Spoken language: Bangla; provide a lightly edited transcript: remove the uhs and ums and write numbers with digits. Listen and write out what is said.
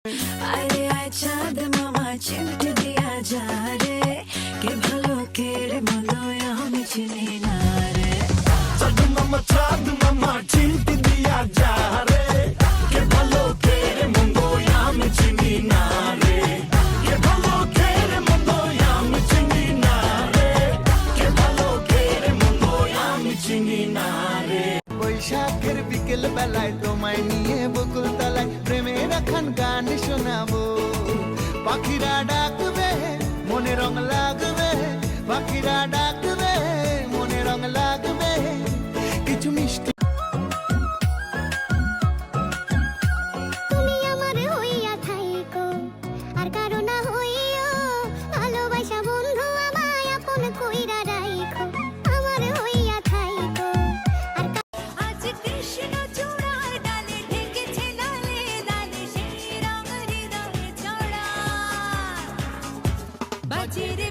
আরে আয় চাঁদ মামা চিমটি দিয়া যা রে, কে ভালো কে রে মন্দ আমি চিনি না রে। চাঁদ মামা চিমটি দিয়া যা রে, কে ভালো কে রে মন্দ আমি চিনি না রে। কে ভালো কে রে মন্দ আমি চিনি না রে। কে ভালো কে রে মন্দ আমি চিনি না রে। বৈশাখের বিকেল বেলায় তোমায় নিয়ে বকুল তলায় প্রেমের এখন গান শোনাবো। পাখিরা ডাকবে মনে রং লাগবে, পাখিরা ডাকবে মনে রং লাগবে, কিছু মিষ্টি। তুমি আমার হইয়া থাইকো আর কারো না হইও, ভালোবাসা বন্ধু আমায় আপন কইরা রাইখো। আমার হইয়া থাইকো আর আজ কৃষ্ণ চূড়ার ডালে ঢেকেছে লালে লালে, সেই রং হৃদয়ে ছড়া বাজে রে।